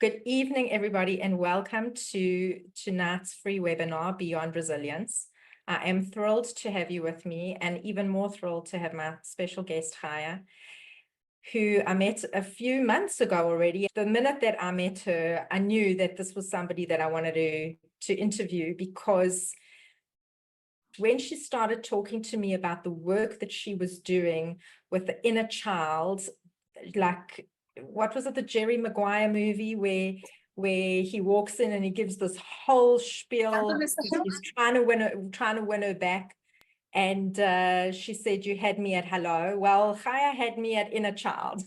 Good evening, everybody, and welcome to tonight's free webinar, Beyond Resilience. I am thrilled to have you with me, and even more thrilled to have my special guest, Chaya, who I met a few months ago already. The minute that I met her, I knew that this was somebody that I wanted to interview, because when she started talking to me about the work that she was doing with the inner child, like, what was it, the Jerry Maguire movie where he walks in and he gives this whole spiel. He's trying to win her back. And she said, "You had me at hello." Well, Chaya had me at inner child.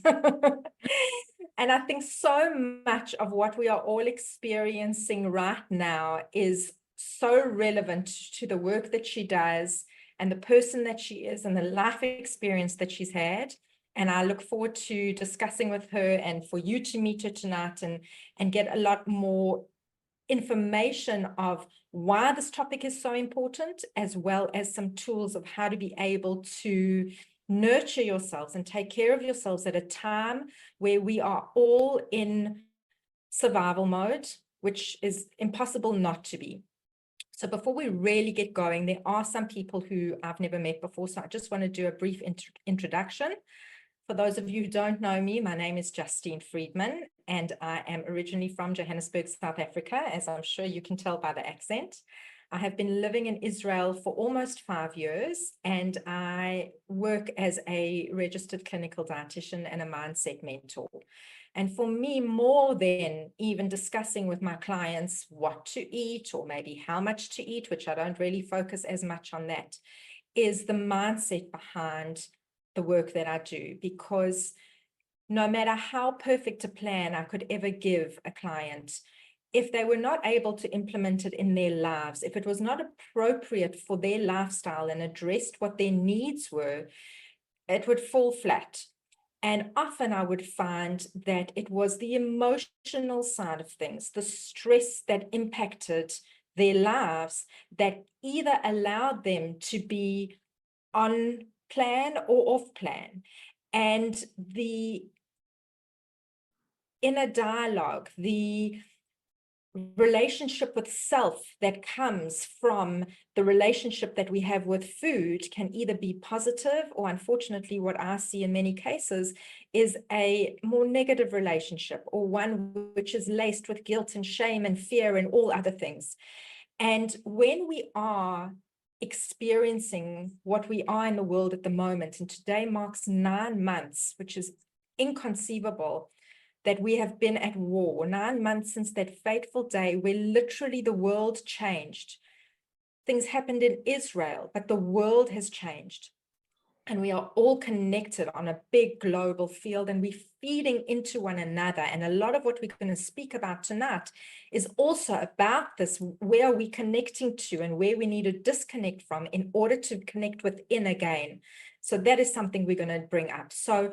And I think so much of what we are all experiencing right now is so relevant to the work that she does and the person that she is and the life experience that she's had. And I look forward to discussing with her and for you to meet her tonight and get a lot more information of why this topic is so important, as well as some tools of how to be able to nurture yourselves and take care of yourselves at a time where we are all in survival mode, which is impossible not to be. So before we really get going, there are some people who I've never met before, so I just want to do a brief introduction. For those of you who don't know me, my name is Justine Friedman, and I am originally from Johannesburg, South Africa, as I'm sure you can tell by the accent. I have been living in Israel for almost 5 years, and I work as a registered clinical dietitian and a mindset mentor. And for me, more than even discussing with my clients what to eat or maybe how much to eat, which I don't really focus as much on that, is the mindset behind the work that I do. Because no matter how perfect a plan I could ever give a client, if they were not able to implement it in their lives, if it was not appropriate for their lifestyle and addressed what their needs were, it would fall flat. And often I would find that it was the emotional side of things, the stress that impacted their lives, that either allowed them to be on plan or off plan. And the inner dialogue, the relationship with self that comes from the relationship that we have with food can either be positive, or unfortunately what I see in many cases is a more negative relationship, or one which is laced with guilt and shame and fear and all other things. And when we are experiencing what we are in the world at the moment, and today marks 9 months, which is inconceivable, that we have been at war, 9 months since that fateful day where literally the world changed. Things happened in Israel, but the world has changed. And we are all connected on a big global field, and we're feeding into one another. And a lot of what we're going to speak about tonight is also about this. Where are we connecting to and where we need to disconnect from in order to connect within again? So that is something we're going to bring up. So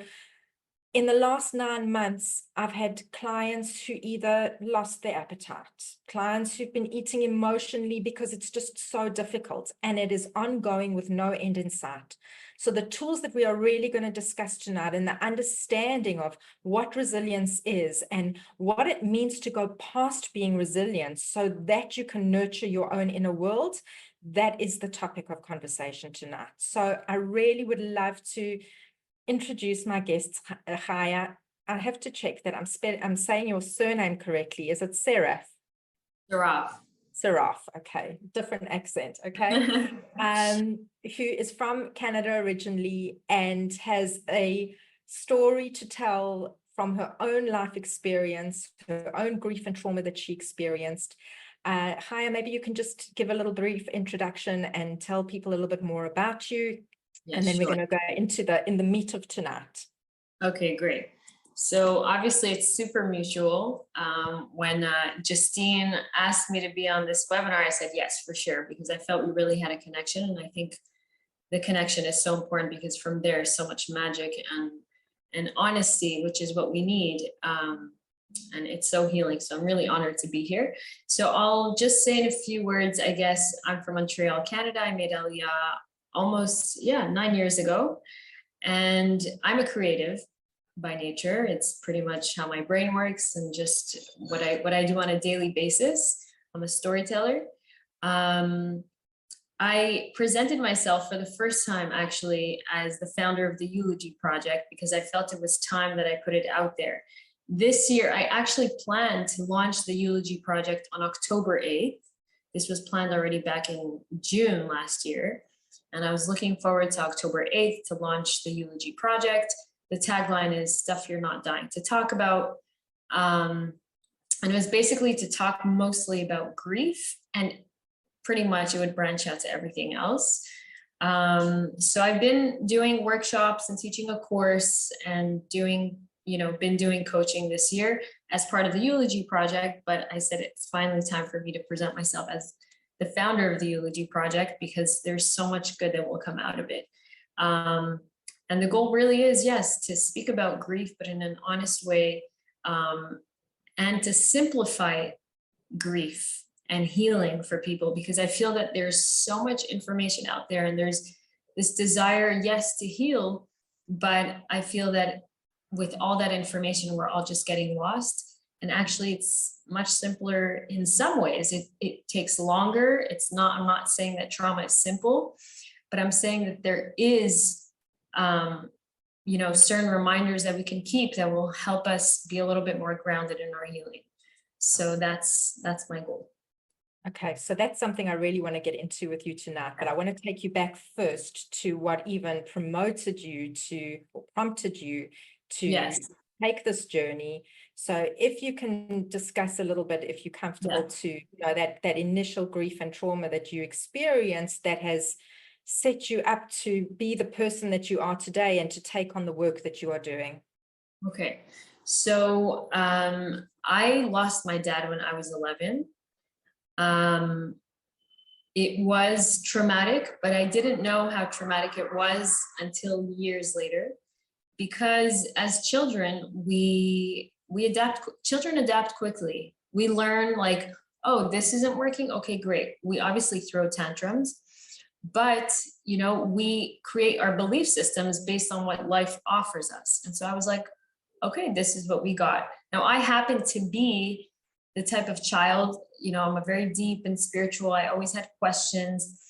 in the last 9 months, I've had clients who either lost their appetite, clients who've been eating emotionally because it's just so difficult, and it is ongoing with no end in sight. So the tools that we are really going to discuss tonight, and the understanding of what resilience is and what it means to go past being resilient so that you can nurture your own inner world, that is the topic of conversation tonight. So I really would love to introduce my guest, Chaya. I have to check that I'm saying your surname correctly. Is it Serraf? Serraf. Serraf, okay. Different accent, okay. Who is from Canada originally and has a story to tell from her own life experience, her own grief and trauma that she experienced. Chaya, maybe you can just give a little brief introduction and tell people a little bit more about you. Yes, and then sure. We're going to go into the meat of tonight. Okay, great. So obviously it's super mutual. When Justine asked me to be on this webinar, I said yes, for sure, because I felt we really had a connection. And I think the connection is so important because from there is so much magic and honesty, which is what we need. And it's so healing. So I'm really honored to be here. So I'll just say in a few words, I guess I'm from Montreal, Canada. I made Aliyah almost 9 years ago, and I'm a creative. by nature. It's pretty much how my brain works and just what I do on a daily basis. I'm a storyteller. I presented myself for the first time actually as the founder of the Youlogy project because I felt it was time that I put it out there. This year, I actually planned to launch the Youlogy project on October 8th. This was planned already back in June last year. And I was looking forward to October 8th to launch the Youlogy project. The tagline is stuff you're not dying to talk about. And it was basically to talk mostly about grief, and pretty much it would branch out to everything else. So I've been doing workshops and teaching a course and been doing coaching this year as part of the Youlogy project, but I said it's finally time for me to present myself as the founder of the Youlogy project because there's so much good that will come out of it. And the goal really is, yes, to speak about grief, but in an honest way, and to simplify grief and healing for people, because I feel that there's so much information out there and there's this desire, yes, to heal, but I feel that with all that information, we're all just getting lost. And actually it's much simpler in some ways. It takes longer. I'm not saying that trauma is simple, but I'm saying that there is, certain reminders that we can keep that will help us be a little bit more grounded in our healing. So that's my goal. Okay, so that's something I really want to get into with you tonight, but I want to take you back first to what even prompted you to Yes. take this journey. So if you can discuss a little bit, if you're comfortable, to that initial grief and trauma that you experienced that has set you up to be the person that you are today and to take on the work that you are doing. Okay, so I lost my dad when I was 11. It was traumatic, but I didn't know how traumatic it was until years later, because as children, children adapt quickly. We learn like, oh, this isn't working. Okay, great. We obviously throw tantrums, but we create our belief systems based on what life offers us. And so I was like, okay, this is what we got. Now I happen to be the type of child, I'm a very deep and spiritual. I always had questions.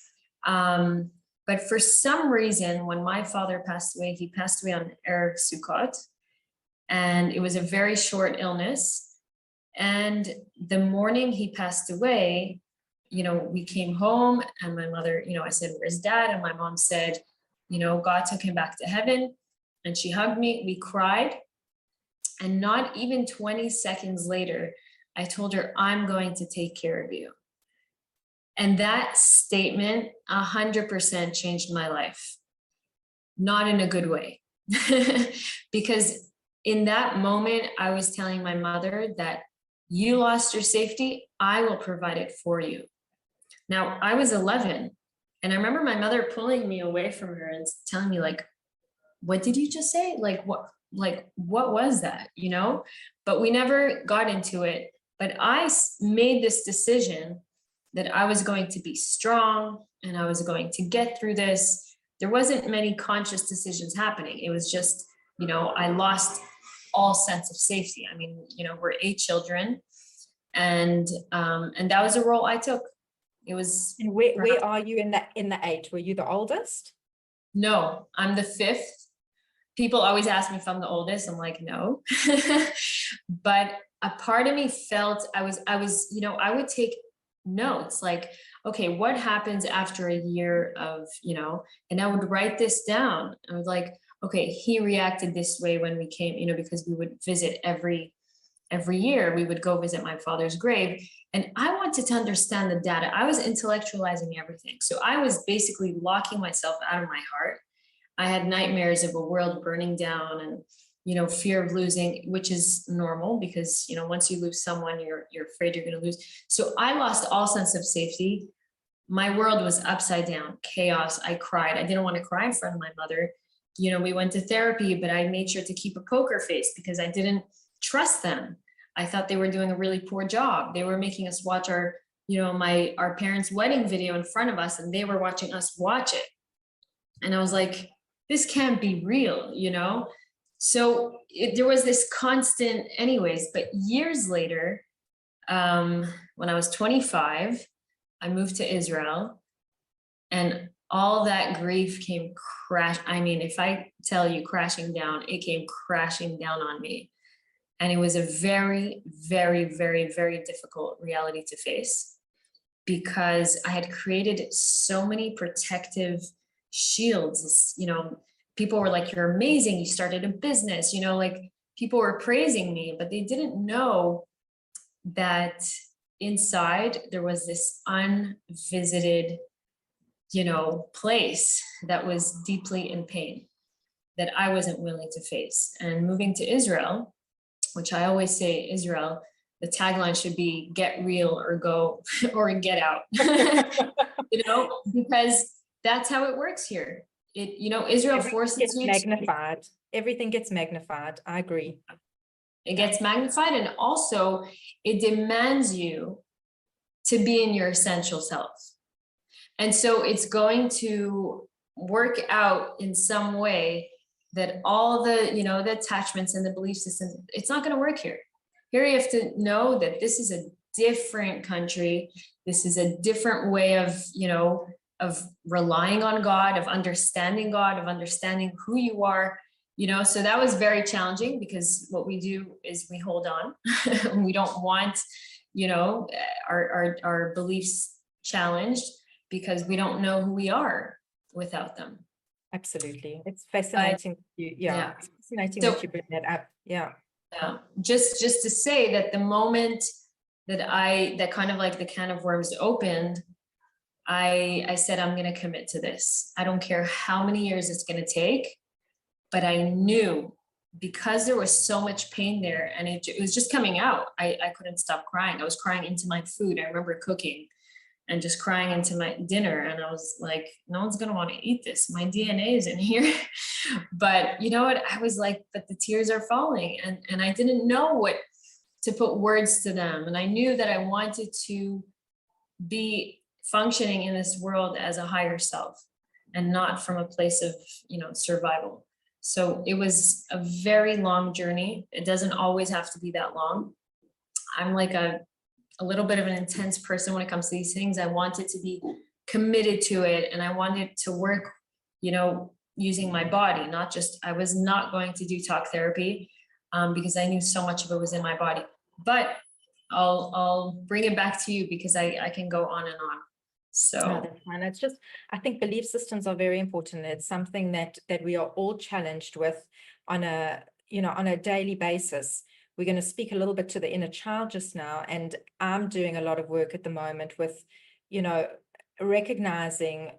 But for some reason, when my father passed away, he passed away on Erev Sukkot, and it was a very short illness. And the morning he passed away, we came home and my mother, I said, where's dad? And my mom said, God took him back to heaven. And she hugged me, we cried. And not even 20 seconds later, I told her, I'm going to take care of you. And that statement 100% changed my life. Not in a good way. Because in that moment, I was telling my mother that you lost your safety, I will provide it for you. Now, I was 11, and I remember my mother pulling me away from her and telling me, like, what did you just say? What was that, But we never got into it. But I made this decision that I was going to be strong and I was going to get through this. There wasn't many conscious decisions happening. It was just, I lost all sense of safety. I mean, we're 8 children, and that was a role I took. It was. And where are you in the 8? Were you the oldest? No, I'm the 5th. People always ask me if I'm the oldest. I'm like, no. But a part of me felt I was, I would take notes like, okay, what happens after a year of, and I would write this down. I was like, okay, he reacted this way when we came, because we would visit every year, we would go visit my father's grave. And I wanted to understand the data. I was intellectualizing everything. So I was basically locking myself out of my heart. I had nightmares of a world burning down and, fear of losing, which is normal because, once you lose someone, you're afraid you're going to lose. So I lost all sense of safety. My world was upside down, chaos. I cried. I didn't want to cry in front of my mother. We went to therapy, but I made sure to keep a poker face because I didn't trust them. I thought they were doing a really poor job. They were making us watch our parents' wedding video in front of us, and they were watching us watch it. And I was like, this can't be real, there was this constant anyways, but years later, when I was 25, I moved to Israel, and all that grief came I mean, if I tell you crashing down, it came crashing down on me. And it was a very, very, very, very difficult reality to face, because I had created so many protective shields. You know, people were like, you're amazing, you started a business, you know, like people were praising me, but they didn't know that inside there was this unvisited, you know, place that was deeply in pain that I wasn't willing to face. And moving to Israel, which I always say, Israel, the tagline should be get real or go or get out, you know, because that's how it works here. You know, Israel forces you magnified. Everything gets magnified. I agree. It gets magnified, and also it demands you to be in your essential self. And so it's going to work out in some way that all the, you know, the attachments and the belief systems, it's not going to work here. Here you have to know that this is a different country. This is a different way of, you know, of relying on God, of understanding God, of understanding who you are, you know. So that was very challenging, because what we do is we hold on. We don't want, you know, our beliefs challenged, because we don't know who we are without them. Absolutely. It's fascinating. Yeah. It's fascinating that you bring that up. Yeah. Yeah. Just to say that the moment that kind of like the can of worms opened, I said, I'm going to commit to this. I don't care how many years it's going to take, but I knew, because there was so much pain there, and it was just coming out. I couldn't stop crying. I was crying into my food. I remember cooking and just crying into my dinner. And I was like, no one's going to want to eat this. My DNA is in here. But you know what? I was like, but the tears are falling. And I didn't know what to put words to them. And I knew that I wanted to be functioning in this world as a higher self, and not from a place of, you know, survival. So it was a very long journey. It doesn't always have to be that long. I'm like a little bit of an intense person when it comes to these things. I wanted to be committed to it, and I wanted to work, you know, using my body, not just, I was not going to do talk therapy, because I knew so much of it was in my body. But I'll bring it back to you, because I can go on and on. So no, that's fine. It's just, I think belief systems are very important. It's something that we are all challenged with on a, you know, on a daily basis. We're going to speak a little bit to the inner child just now, and I'm doing a lot of work at the moment with, you know, recognizing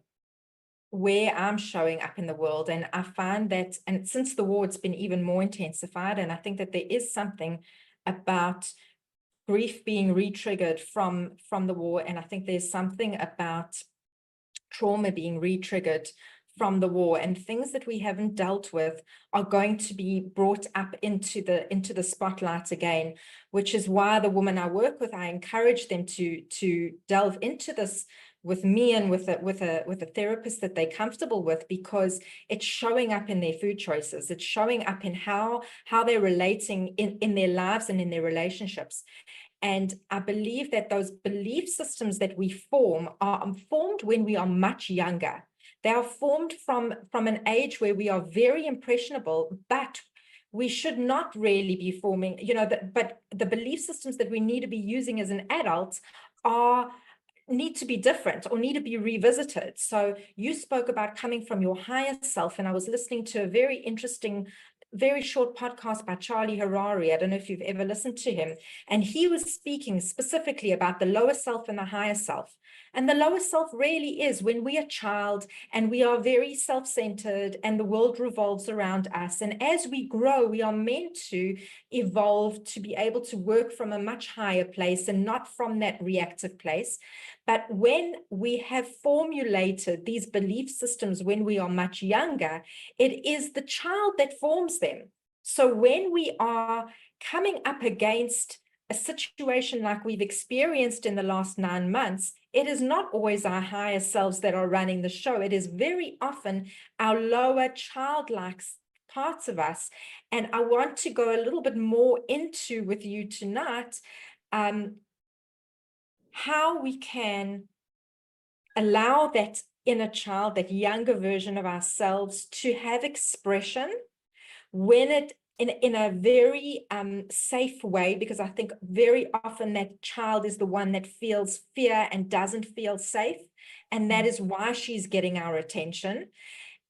where I'm showing up in the world. And I find that, and since the war, it's been even more intensified. And I think that there is something about grief being re-triggered from the war. And I think there's something about trauma being re-triggered from the war, and things that we haven't dealt with are going to be brought up into the spotlight again, which is why the women I work with, I encourage them to delve into this with me and with a therapist that they're comfortable with, because it's showing up in their food choices. It's showing up in how they're relating in their lives and in their relationships. And I believe that those belief systems that we form are formed when we are much younger. They are formed from an age where we are very impressionable, but we should not really be forming, you know, but the belief systems that we need to be using as an adult need to be different or need to be revisited. So you spoke about coming from your higher self, and I was listening to a very interesting, very short podcast by Charlie Harari. I don't know if you've ever listened to him. And he was speaking specifically about the lower self and the higher self. And the lower self really is when we are a child and we are very self-centered and the world revolves around us. And as we grow, we are meant to evolve to be able to work from a much higher place and not from that reactive place. But when we have formulated these belief systems when we are much younger, it is the child that forms them. So when we are coming up against a situation like we've experienced in the last 9 months, it is not always our higher selves that are running the show. It is very often our lower childlike parts of us. And I want to go a little bit more into with you tonight, how we can allow that inner child, that younger version of ourselves, to have expression when it in a very safe way, because I think very often that child is the one that feels fear and doesn't feel safe, and that is why she's getting our attention.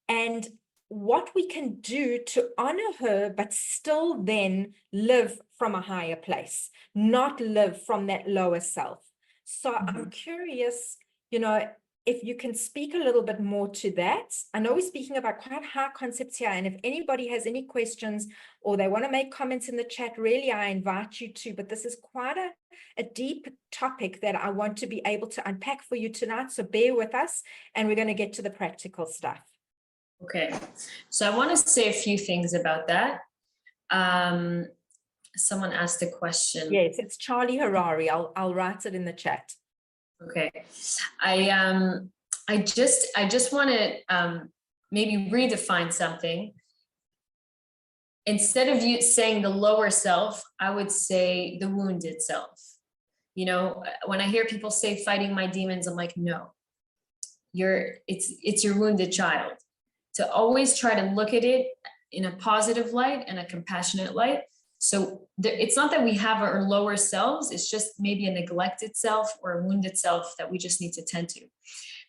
And what we can do to honor her, but still then live from a higher place, not live from that lower self. So I'm curious, if you can speak a little bit more to that. I know we're speaking about quite high concepts here, and if anybody has any questions or they want to make comments in the chat, really, I invite you to, but this is quite a deep topic that I want to be able to unpack for you tonight, so bear with us, and we're going to get to the practical stuff. Okay, so I want to say a few things about that. Someone asked a question. Yes, it's Charlie Harari. I'll write it in the chat. Okay, I just want to maybe redefine something. Instead of you saying the lower self, I would say the wounded self. When I hear people say fighting my demons, I'm like, no, it's your wounded child. To always try to look at it in a positive light and a compassionate light. So it's not that we have our lower selves, it's just maybe a neglected self or a wounded self that we just need to tend to.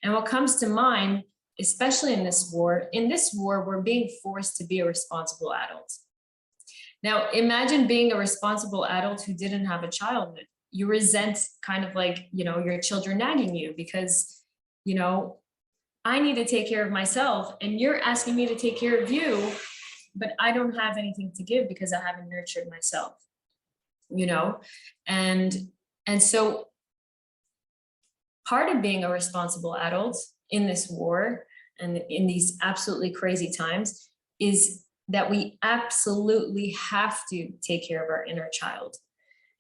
And what comes to mind, especially in this war, we're being forced to be a responsible adult. Now, imagine being a responsible adult who didn't have a childhood. You resent kind of like, your children nagging you because, I need to take care of myself and you're asking me to take care of you, but I don't have anything to give because I haven't nurtured myself, and so part of being a responsible adult in this war and in these absolutely crazy times is that we absolutely have to take care of our inner child.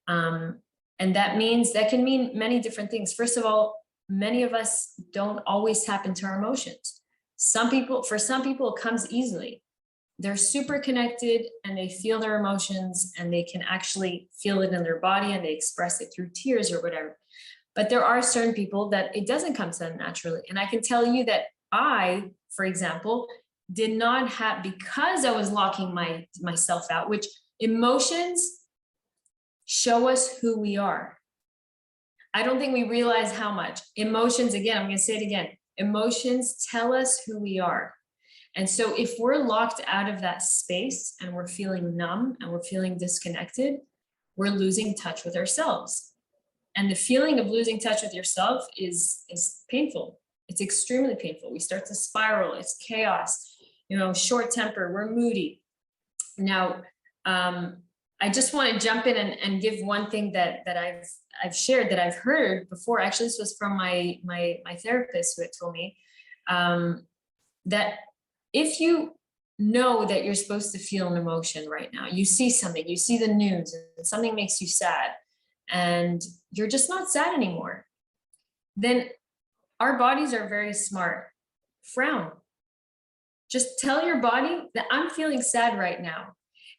And that can mean many different things. First of all, many of us don't always tap into our emotions. For some people, it comes easily. They're super connected and they feel their emotions and they can actually feel it in their body and they express it through tears or whatever. But there are certain people that it doesn't come so naturally. And I can tell you that I, for example, did not have, because I was locking myself out, which emotions show us who we are. I don't think we realize how much. Emotions, again, I'm going to say it again, emotions tell us who we are. And so if we're locked out of that space and we're feeling numb and we're feeling disconnected, we're losing touch with ourselves. And the feeling of losing touch with yourself is painful. It's extremely painful. We start to spiral. It's chaos, short temper, we're moody. Now, I just want to jump in and give one thing that I've shared, that I've heard before. Actually, this was from my therapist who had told me that if you know that you're supposed to feel an emotion right now, you see something, you see the news, and something makes you sad, and you're just not sad anymore, then our bodies are very smart. Frown. Just tell your body that I'm feeling sad right now.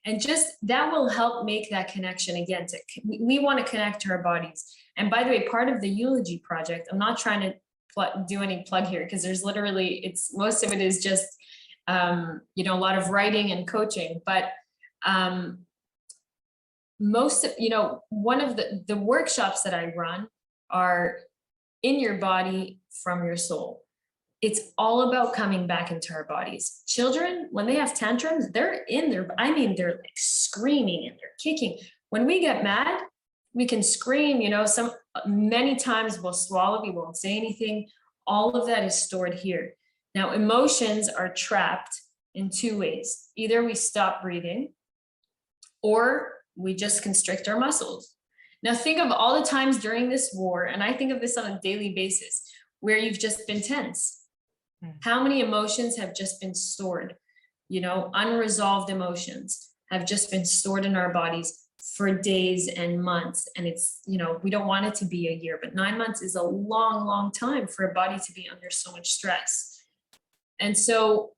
And just that will help make that connection again. We want to connect to our bodies. And by the way, part of the Youlogy project, I'm not trying to do any plug here because there's literally, most of it is just, a lot of writing and coaching. But one of the workshops that I run are in your body from your soul. It's all about coming back into our bodies. Children, when they have tantrums, they're like screaming and they're kicking. When we get mad, we can scream, many times we'll swallow, we won't say anything. All of that is stored here. Now, emotions are trapped in two ways. Either we stop breathing or we just constrict our muscles. Now, think of all the times during this war, and I think of this on a daily basis, where you've just been tense. How many emotions have just been stored? Unresolved emotions have just been stored in our bodies for days and months. And it's, we don't want it to be a year, but 9 months is a long, long time for a body to be under so much stress. And so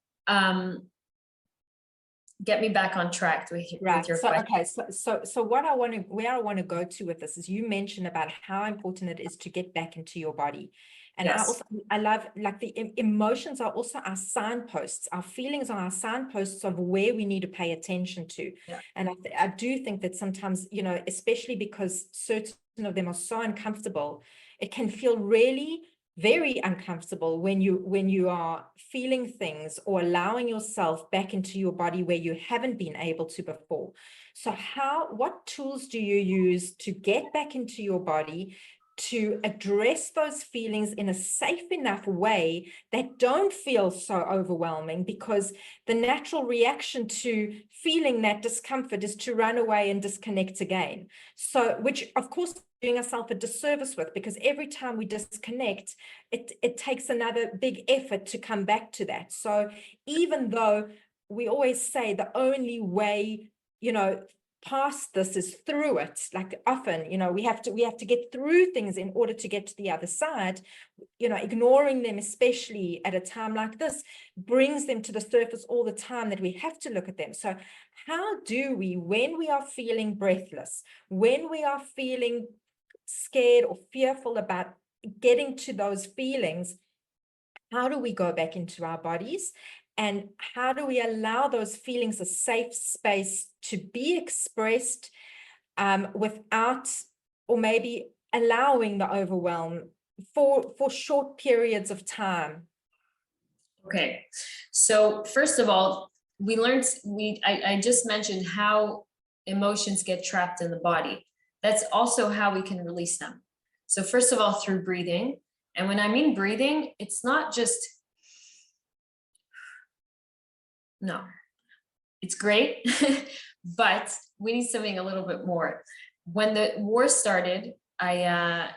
get me back on track with Right. your So, question. okay. So where I want to go to with this is you mentioned about how important it is to get back into your body. And Yes. I love, like, the emotions are also our signposts. Our feelings are our signposts of where we need to pay attention to. Yeah. And I do think that sometimes, you know, especially because certain of them are so uncomfortable, it can feel really very uncomfortable when you are feeling things or allowing yourself back into your body where you haven't been able to before. So what tools do you use to get back into your body, to address those feelings in a safe enough way that don't feel so overwhelming? Because the natural reaction to feeling that discomfort is to run away and disconnect again. So, which of course doing ourselves a disservice with, because every time we disconnect, it takes another big effort to come back to that. So even though we always say the only way, you know, past this is through it, like often, you know, we have to get through things in order to get to the other side, you know, ignoring them, especially at a time like this, brings them to the surface all the time, that we have to look at them. So how do we, when we are feeling breathless, when we are feeling scared or fearful about getting to those feelings, how do we go back into our bodies? And how do we allow those feelings a safe space to be expressed without, or maybe allowing the overwhelm for short periods of time? Okay. So first of all, I just mentioned how emotions get trapped in the body. That's also how we can release them. So first of all, through breathing. And when I mean breathing, it's not just, no, it's great, but we need something a little bit more. When the war started, I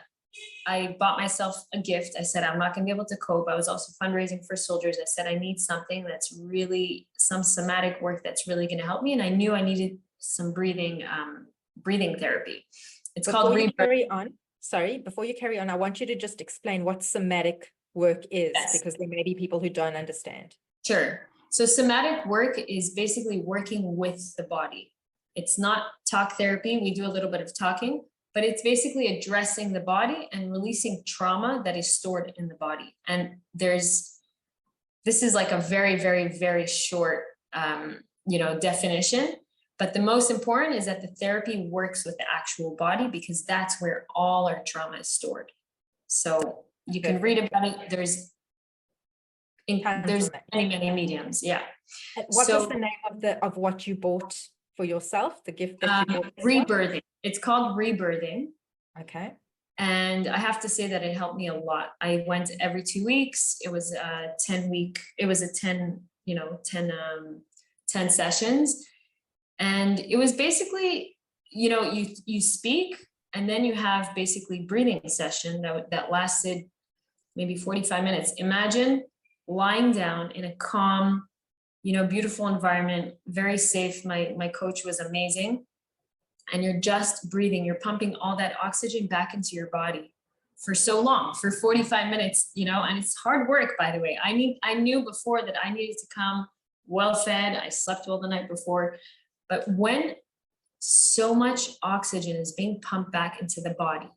bought myself a gift. I said, I'm not going to be able to cope. I was also fundraising for soldiers. I said, I need something that's really some somatic work that's really going to help me. And I knew I needed some breathing therapy. It's called Rebirth. Before you carry on, I want you to just explain what somatic work is, Yes. because there may be people who don't understand. Sure. So somatic work is basically working with the body. It's not talk therapy. We do a little bit of talking, but it's basically addressing the body and releasing trauma that is stored in the body. And this is like a very, very, very short, definition. But the most important is that the therapy works with the actual body, because that's where all our trauma is stored. So you can read about it. There's many, many mediums. Yeah. What was the name of what you bought for yourself, the gift that you bought? Rebirthing. It's called Rebirthing. Okay. And I have to say that it helped me a lot. I went every 2 weeks. It was a 10 sessions. And it was basically, you speak, and then you have basically breathing session that lasted maybe 45 minutes. Imagine lying down in a calm, beautiful environment, very safe. My coach was amazing. And you're just breathing, you're pumping all that oxygen back into your body for so long, for 45 minutes, and it's hard work, by the way. I knew before that I needed to come well fed. I slept well the night before. But when so much oxygen is being pumped back into the body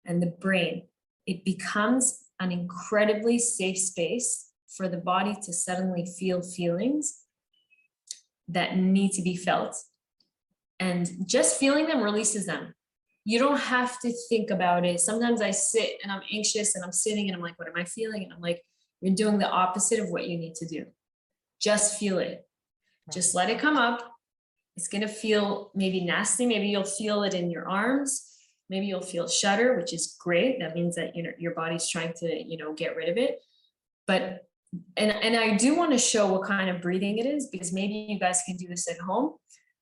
and the brain, it becomes an incredibly safe space for the body to suddenly feel feelings that need to be felt. And just feeling them releases them. You don't have to think about it. Sometimes I sit and I'm anxious and I'm sitting and I'm like, what am I feeling? And I'm like, you're doing the opposite of what you need to do. Just feel it. Just let it come up. It's going to feel maybe nasty. Maybe you'll feel it in your arms. Maybe you'll feel shudder, which is great. That means that your body's trying to, get rid of it. But, and I do want to show what kind of breathing it is, because maybe you guys can do this at home.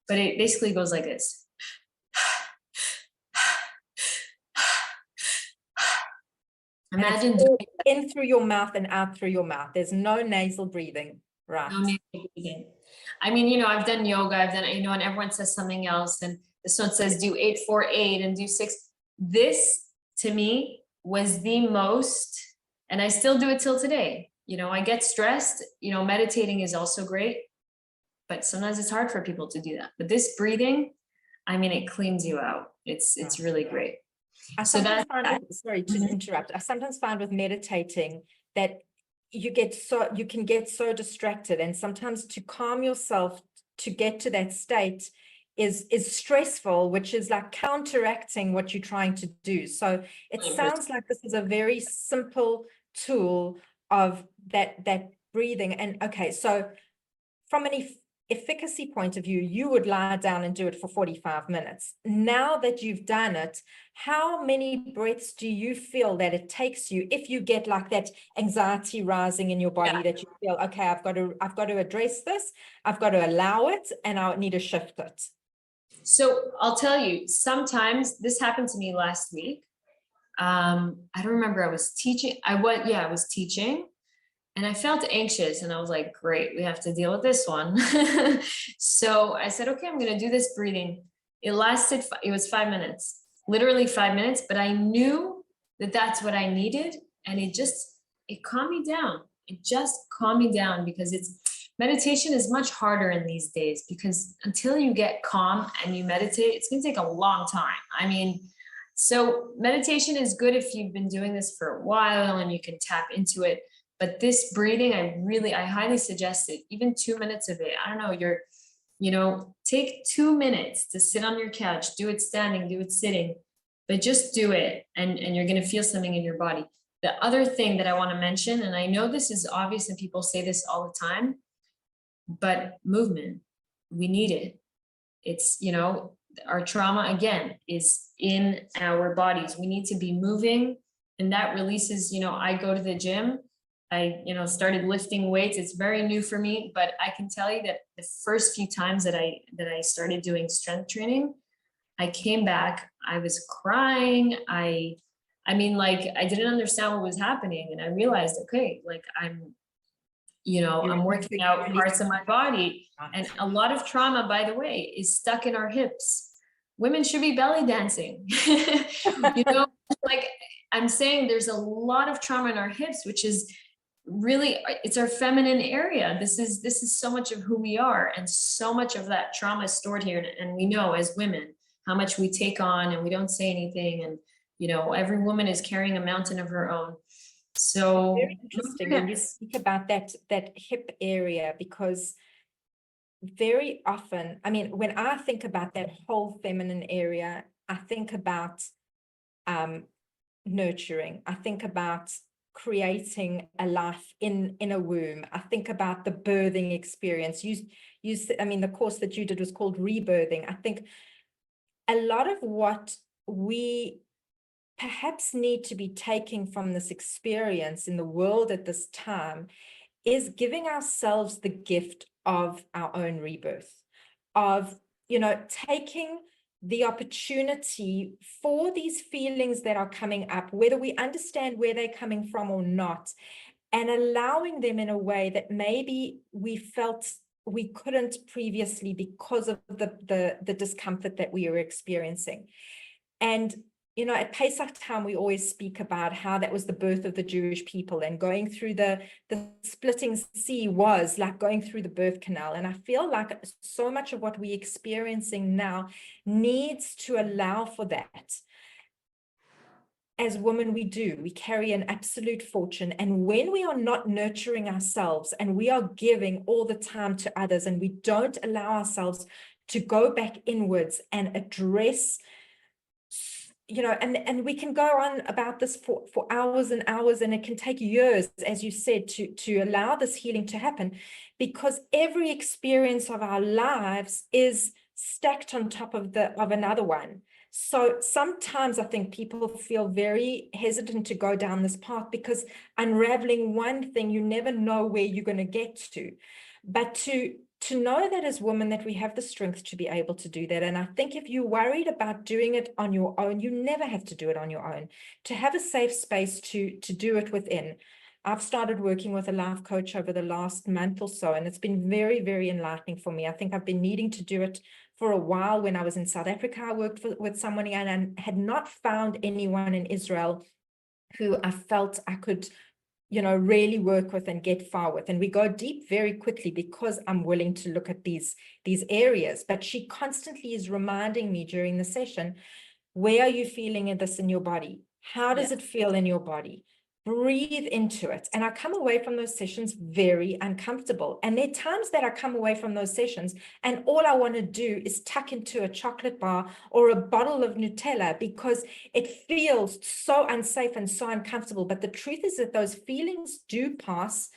But it basically goes like this. Imagine in through your mouth and out through your mouth. There's no nasal breathing, right? No nasal breathing. I mean, I've done yoga, I've done, and everyone says something else, and this one says do 8-4-8 and do 6. This to me was the most, and I still do it till today. I get stressed. Meditating is also great. but sometimes it's hard for people to do that. But this breathing, I mean, it cleans you out. It's really great. I So sometimes that's find, sorry to interrupt, I sometimes find with meditating that you can get so distracted, and sometimes to calm yourself to get to that state is stressful, which is like counteracting what you're trying to do. So it sounds like this is a very simple tool of that breathing. And okay, so from an efficacy point of view, you would lie down and do it for 45 minutes. Now that you've done it, how many breaths do you feel that it takes you if you get like that anxiety rising in your body, that you feel, okay, I've got to address this, I've got to allow it, and I need to shift it? So I'll tell you, sometimes this happened to me last week. I don't remember, I was teaching, I was teaching, and I felt anxious, and I was like, great, we have to deal with this one. So I said, okay, I'm gonna do this breathing. It was 5 minutes, literally 5 minutes, but I knew that that's what I needed. And it calmed me down. It just calmed me down, because meditation is much harder in these days, because until you get calm and you meditate, it's gonna take a long time. I mean, so meditation is good if you've been doing this for a while and you can tap into it. But this breathing, I highly suggest it. Even 2 minutes of it. I don't know, take 2 minutes to sit on your couch, do it standing, do it sitting, but just do it, and you're going to feel something in your body. The other thing that I want to mention, and I know this is obvious and people say this all the time, but movement, we need it. It's, our trauma, again, is in our bodies. We need to be moving, and that releases, I go to the gym. I, started lifting weights. It's very new for me, but I can tell you that the first few times that I started doing strength training, I came back, I was crying. I mean, like, I didn't understand what was happening. And I realized, okay, like I'm working out parts of my body. And a lot of trauma, by the way, is stuck in our hips. Women should be belly dancing. Like I'm saying, there's a lot of trauma in our hips, which is really, it's our feminine area. This is so much of who we are, and so much of that trauma is stored here. And we know as women how much we take on, and we don't say anything. And every woman is carrying a mountain of her own. So very interesting when you speak about that hip area, because very often, I mean, when I think about that whole feminine area, I think about nurturing. I think about creating a life in a womb. I think about the birthing experience. I mean, the course that you did was called rebirthing. I think a lot of what we perhaps need to be taking from this experience in the world at this time is giving ourselves the gift of our own rebirth, of, taking the opportunity for these feelings that are coming up, whether we understand where they're coming from or not, and allowing them in a way that maybe we felt we couldn't previously because of the discomfort that we were experiencing. And at Pesach time, we always speak about how that was the birth of the Jewish people, and going through the splitting sea was like going through the birth canal. And I feel like so much of what we're experiencing now needs to allow for that. As women, we carry an absolute fortune. And when we are not nurturing ourselves, and we are giving all the time to others, and we don't allow ourselves to go back inwards and address, and we can go on about this for hours and hours, and it can take years, as you said, to allow this healing to happen, because every experience of our lives is stacked on top of another one. So sometimes I think people feel very hesitant to go down this path, because unraveling one thing, you never know where you're going to get to. But to know that as women, that we have the strength to be able to do that. And I think if you're worried about doing it on your own, you never have to do it on your own. To have a safe space to do it within. I've started working with a life coach over the last month or so, and it's been very, very enlightening for me. I think I've been needing to do it for a while. When I was in South Africa, I worked with someone, and I had not found anyone in Israel who I felt I could really work with and get far with. And we go deep very quickly because I'm willing to look at these areas. But she constantly is reminding me during the session, where are you feeling this in your body? How does it feel in your body? Breathe into it. And I come away from those sessions very uncomfortable. And there are times that I come away from those sessions and all I want to do is tuck into a chocolate bar or a bottle of Nutella because it feels so unsafe and so uncomfortable. But the truth is that those feelings do pass.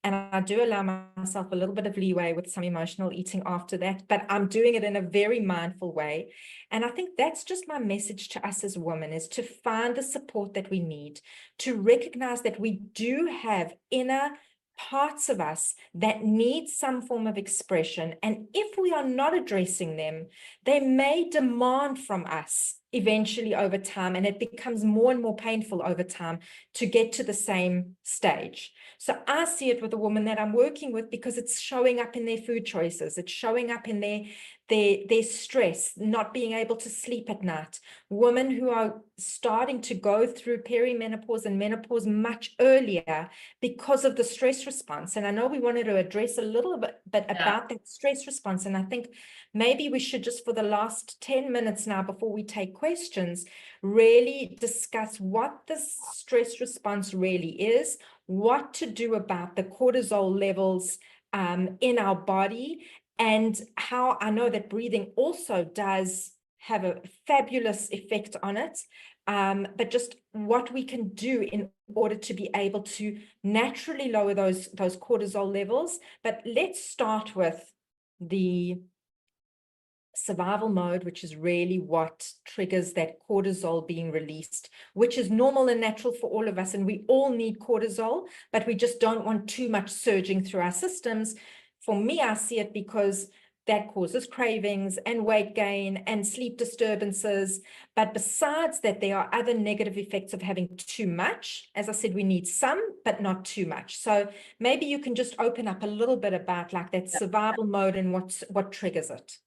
And I do allow myself a little bit of leeway with some emotional eating after that, but I'm doing it in a very mindful way. And I think that's just my message to us as women, is to find the support that we need, to recognize that we do have inner parts of us that need some form of expression. And if we are not addressing them, they may demand from us eventually over time, and it becomes more and more painful over time to get to the same stage. So I see it with a woman that I'm working with because it's showing up in their food choices. It's showing up in their stress, not being able to sleep at night. Women who are starting to go through perimenopause and menopause much earlier because of the stress response. And I know we wanted to address a little bit about that stress response. And I think maybe we should just, for the last 10 minutes now, before we take questions, really discuss what the stress response really is, what to do about the cortisol levels in our body, and how I know that breathing also does have a fabulous effect on it, but just what we can do in order to be able to naturally lower those cortisol levels. But let's start with the survival mode, which is really what triggers that cortisol being released, which is normal and natural for all of us. And we all need cortisol, but we just don't want too much surging through our systems. For me, I see it because that causes cravings and weight gain and sleep disturbances. But besides that, there are other negative effects of having too much. As I said, we need some, but not too much. So maybe you can just open up a little bit about like that survival mode and what triggers it.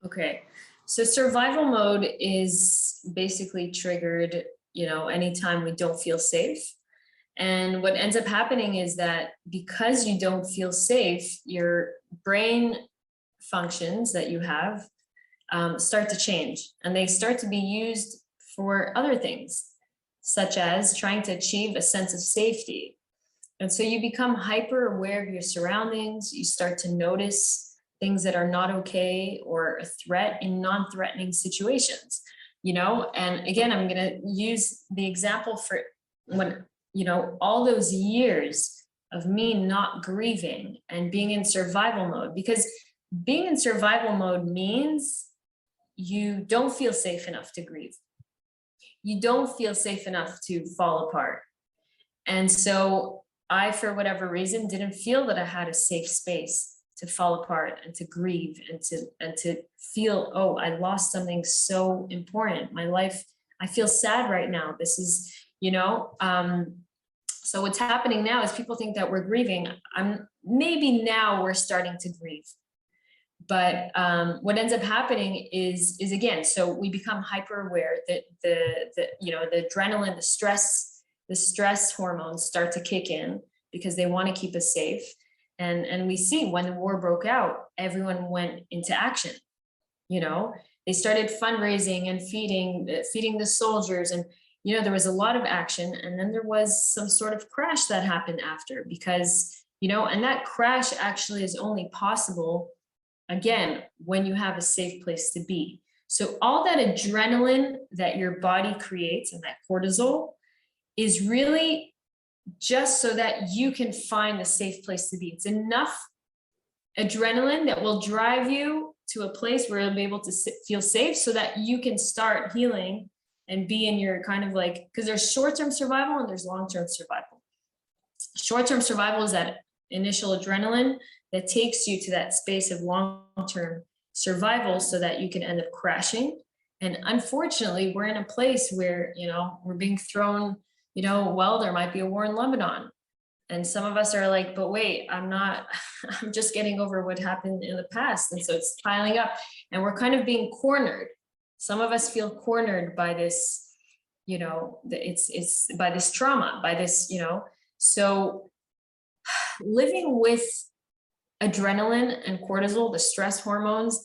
Okay, so survival mode is basically triggered, anytime we don't feel safe. And what ends up happening is that because you don't feel safe, your brain functions that you have start to change, and they start to be used for other things, such as trying to achieve a sense of safety. And so you become hyper aware of your surroundings. You start to notice things that are not okay or a threat in non-threatening situations, and again, I'm going to use the example for when, all those years of me not grieving and being in survival mode, because being in survival mode means you don't feel safe enough to grieve. You don't feel safe enough to fall apart. And so I, for whatever reason, didn't feel that I had a safe space to fall apart and to grieve and to feel, oh, I lost something so important. My life, I feel sad right now. This is, so what's happening now is people think that we're grieving. Maybe now we're starting to grieve. But what ends up happening is again, so we become hyper aware that the adrenaline, the stress hormones start to kick in because they want to keep us safe. And we see when the war broke out, everyone went into action. They started fundraising and feeding the soldiers, and there was a lot of action. And then there was some sort of crash that happened after, because and that crash actually is only possible again when you have a safe place to be. So all that adrenaline that your body creates and that cortisol is really just so that you can find a safe place to be. It's enough adrenaline that will drive you to a place where you'll be able to feel safe so that you can start healing and be in your kind of like, because there's short-term survival and there's long-term survival. Short-term survival is that initial adrenaline that takes you to that space of long-term survival so that you can end up crashing. And unfortunately, we're in a place where, we're being thrown, well, there might be a war in Lebanon. And some of us are like, but wait, I'm just getting over what happened in the past. And so it's piling up and we're kind of being cornered. Some of us feel cornered by this, it's by this trauma, by this, So living with adrenaline and cortisol, the stress hormones,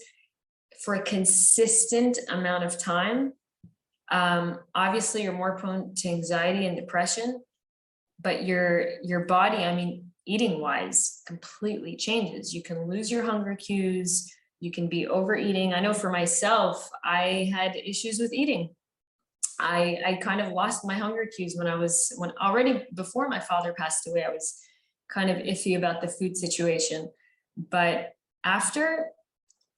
for a consistent amount of time, obviously you're more prone to anxiety and depression, but your body, I mean, eating wise, completely changes. You can lose your hunger cues, you can be overeating. I know for myself, I had issues with eating. I kind of lost my hunger cues when already before my father passed away. I was kind of iffy about the food situation, but after,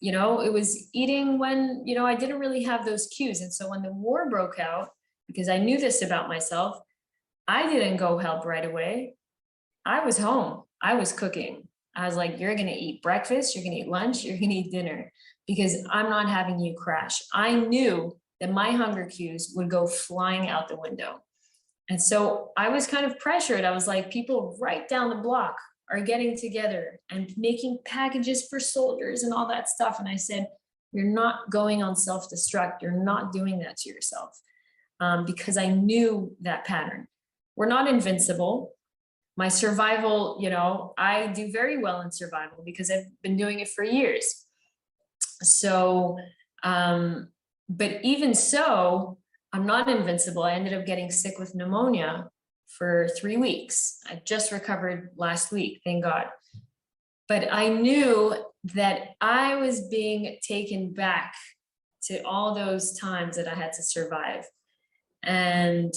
it was eating when, I didn't really have those cues. And so when the war broke out, because I knew this about myself, I didn't go help right away. I was home. I was cooking. I was like, you're going to eat breakfast, you're going to eat lunch, you're going to eat dinner, because I'm not having you crash. I knew that my hunger cues would go flying out the window. And so I was kind of pressured. I was like, people right down the block are getting together and making packages for soldiers and all that stuff. And I said, you're not going on self-destruct. You're not doing that to yourself, because I knew that pattern. We're not invincible. My survival, I do very well in survival because I've been doing it for years. So, but even so, I'm not invincible. I ended up getting sick with pneumonia for 3 weeks. I just recovered last week, thank God. But I knew that I was being taken back to all those times that I had to survive. And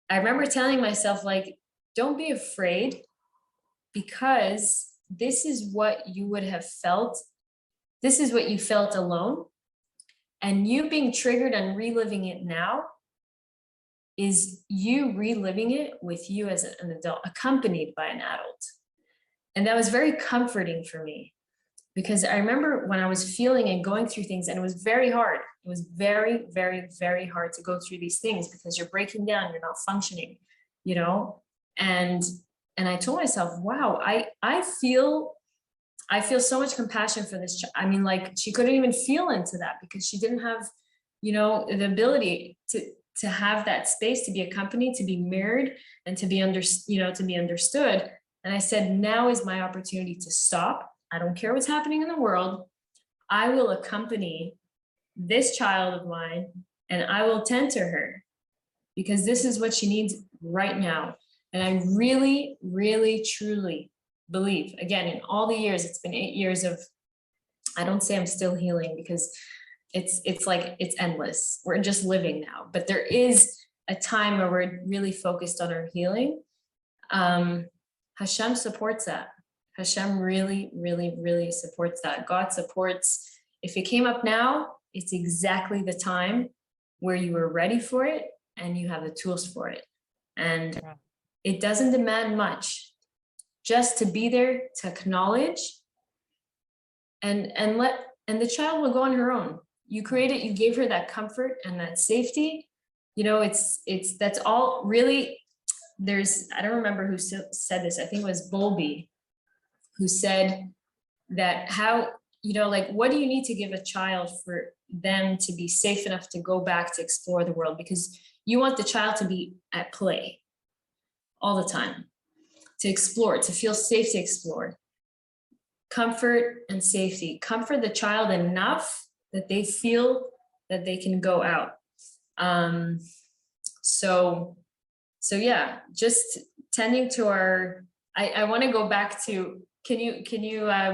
I remember telling myself, like, don't be afraid, because this is what you would have felt. This is what you felt alone. And you being triggered and reliving it now is you reliving it with you as an adult, accompanied by an adult. And that was very comforting for me, because I remember when I was feeling and going through things, and it was very hard. It was very, very, very hard to go through these things because you're breaking down, you're not functioning, and I told myself, wow, I feel so much compassion for this. I mean, like, she couldn't even feel into that because she didn't have, the ability to have that space, to be accompanied, to be mirrored, and to be understood. And I said, now is my opportunity to stop. I don't care what's happening in the world. I will accompany this child of mine, and I will tend to her, because this is what she needs right now. And I really, really, truly believe, again, in all the years, it's been 8 years of, I don't say I'm still healing, because it's like, it's endless. We're just living now, but there is a time where we're really focused on our healing. Hashem supports that. Hashem really, really, really supports that. God supports. If it came up now, it's exactly the time where you were ready for it and you have the tools for it. And it doesn't demand much, just to be there, to acknowledge, and the child will go on her own. You created, you gave her that comfort and that safety. That's all really. I don't remember who said this. I think it was Bowlby, who said that what do you need to give a child for them to be safe enough to go back to explore the world? Because you want the child to be at play all the time, to explore, to feel safe to explore. Comfort and safety. Comfort the child enough that they feel that they can go out. So yeah, just tending to our. I want to go back to. Can you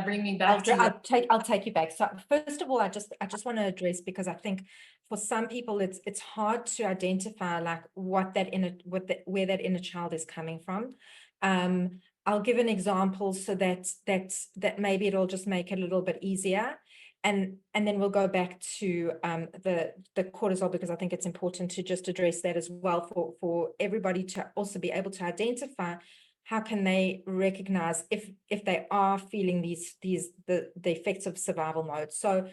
bring me back? I'll take you back. So first of all, I just want to address, because I think for some people it's hard to identify like where that inner child is coming from. I'll give an example so that maybe it'll just make it a little bit easier. And then we'll go back to the cortisol, because I think it's important to just address that as well for everybody to also be able to identify how can they recognize if they are feeling the effects of survival mode. So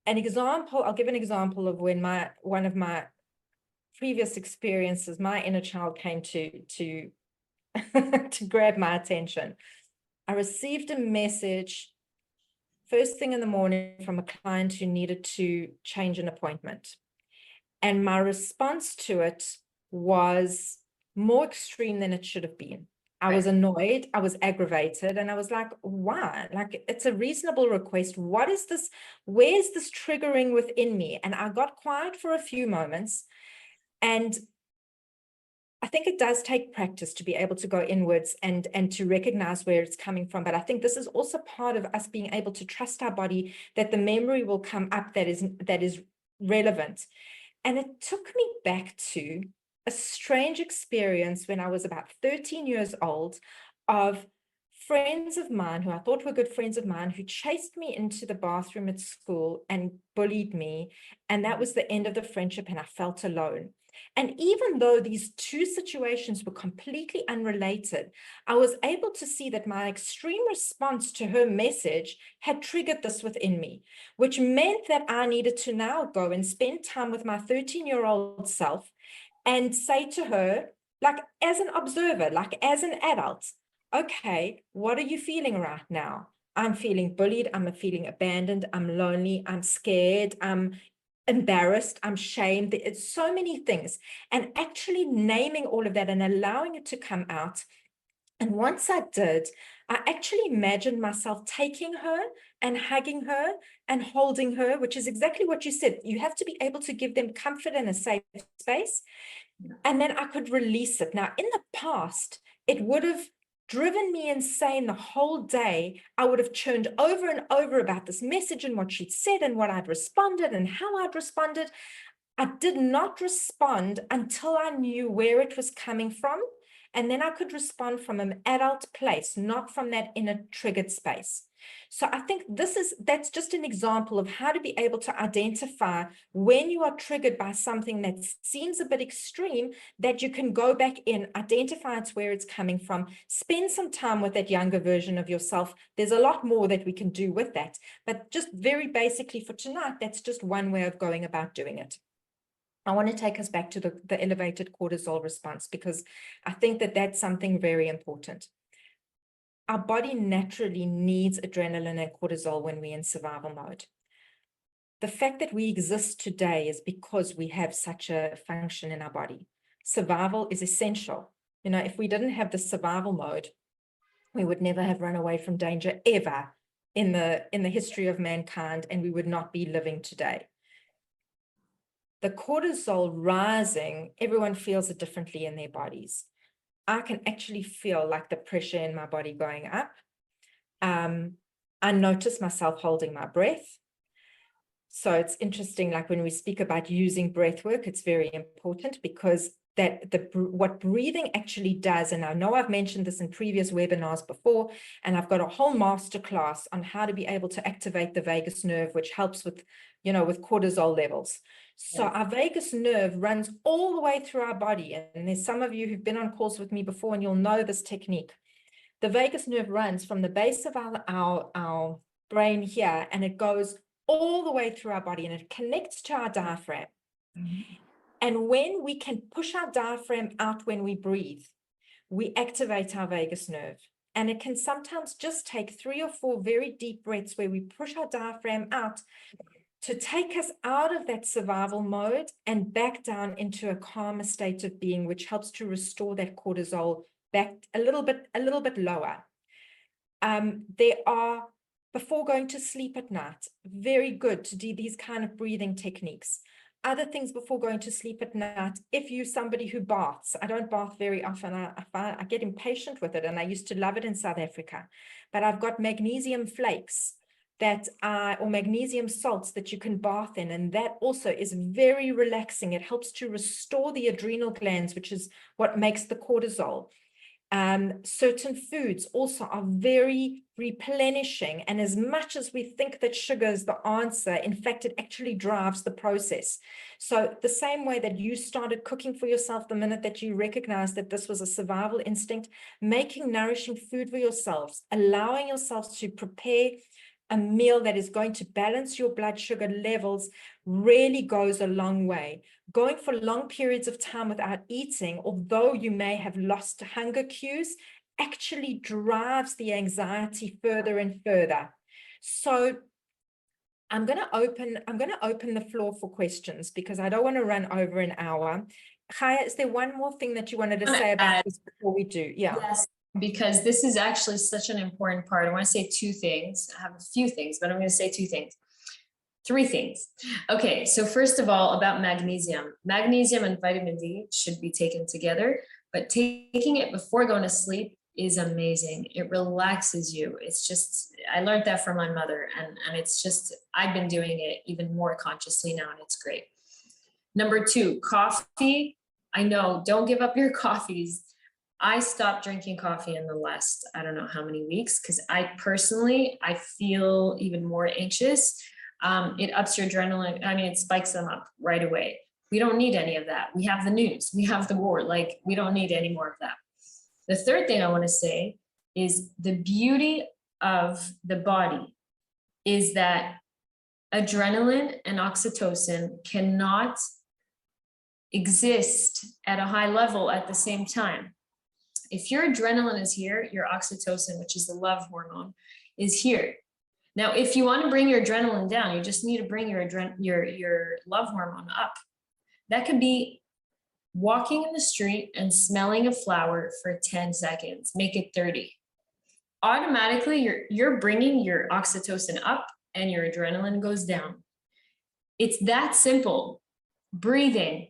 I'll give an example of when one of my previous experiences, my inner child came to to grab my attention. I received a message first thing in the morning from a client who needed to change an appointment. And my response to it was more extreme than it should have been. I was annoyed, I was aggravated, and I was like, why? Like, it's a reasonable request. What is this? Where's this triggering within me? And I got quiet for a few moments. And I think it does take practice to be able to go inwards and to recognize where it's coming from. But I think this is also part of us being able to trust our body, that the memory will come up that is relevant. And it took me back to a strange experience when I was about 13 years old, of friends of mine who I thought were good friends of mine, who chased me into the bathroom at school and bullied me. And that was the end of the friendship, and I felt alone. And even though these two situations were completely unrelated, I was able to see that my extreme response to her message had triggered this within me, which meant that I needed to now go and spend time with my 13-year-old self and say to her, like as an observer, like as an adult, okay, what are you feeling right now? I'm feeling bullied, I'm feeling abandoned, I'm lonely, I'm scared, I'm embarrassed, I'm shamed. It's so many things. And actually naming all of that and allowing it to come out. And once I did, I actually imagined myself taking her and hugging her and holding her, which is exactly what you said. You have to be able to give them comfort and a safe space. And then I could release it. Now, in the past, it would have driven me insane the whole day. I would have churned over and over about this message and what she'd said and what I'd responded and how I'd responded. I did not respond until I knew where it was coming from. And then I could respond from an adult place, not from that inner triggered space. So I think that's just an example of how to be able to identify when you are triggered by something that seems a bit extreme, that you can go back in, identify it's where it's coming from, spend some time with that younger version of yourself. There's a lot more that we can do with that. But just very basically for tonight, that's just one way of going about doing it. I want to take us back to the elevated cortisol response, because I think that that's something very important. Our body naturally needs adrenaline and cortisol when we're in survival mode. The fact that we exist today is because we have such a function in our body. Survival is essential. You know, if we didn't have the survival mode, we would never have run away from danger ever in the history of mankind, and we would not be living today. The cortisol rising, everyone feels it differently in their bodies. I can actually feel like the pressure in my body going up. I notice myself holding my breath. So it's interesting, like when we speak about using breath work, it's very important, because what breathing actually does, and I know I've mentioned this in previous webinars before, and I've got a whole masterclass on how to be able to activate the vagus nerve, which helps with, with cortisol levels. So our vagus nerve runs all the way through our body. And there's some of you who've been on calls with me before, and you'll know this technique. The vagus nerve runs from the base of our brain here, and it goes all the way through our body, and it connects to our diaphragm. And when we can push our diaphragm out when we breathe, we activate our vagus nerve. And it can sometimes just take 3 or 4 very deep breaths where we push our diaphragm out to take us out of that survival mode and back down into a calmer state of being, which helps to restore that cortisol back a little bit lower. There are, before going to sleep at night, very good to do these kind of breathing techniques. Other things before going to sleep at night, if you're somebody who baths, I don't bath very often, I get impatient with it, and I used to love it in South Africa, but I've got magnesium flakes or magnesium salts that you can bath in, and that also is very relaxing. It helps to restore the adrenal glands, which is what makes the cortisol. Certain foods also are very replenishing, and as much as we think that sugar is the answer, in fact, it actually drives the process. So the same way that you started cooking for yourself the minute that you recognized that this was a survival instinct, making nourishing food for yourselves, allowing yourselves to prepare a meal that is going to balance your blood sugar levels really goes a long way. Going for long periods of time without eating, although you may have lost hunger cues, actually drives the anxiety further and further. So I'm going to open the floor for questions, because I don't want to run over an hour. Chaya, is there one more thing that you wanted to I'm gonna say about add- this before we do? Yeah. Yes, because this is actually such an important part. I want to say two things. I have a few things, but I'm going to say two things. Three things. Okay, so first of all, about magnesium. Magnesium and vitamin D should be taken together, but taking it before going to sleep is amazing. It relaxes you. It's just, I learned that from my mother, and it's just, I've been doing it even more consciously now, and it's great. Number two, coffee. I know, don't give up your coffees. I stopped drinking coffee in the last, I don't know how many weeks, because I feel even more anxious. It ups your adrenaline. I mean, it spikes them up right away. We don't need any of that. We have the news, we have the war. Like, we don't need any more of that. The third thing I want to say is the beauty of the body is that adrenaline and oxytocin cannot exist at a high level at the same time. If your adrenaline is here, your oxytocin, which is the love hormone, is here. Now, if you want to bring your adrenaline down, you just need to bring your love hormone up. That could be walking in the street and smelling a flower for 10 seconds. Make it 30. Automatically, you're bringing your oxytocin up and your adrenaline goes down. It's that simple. Breathing,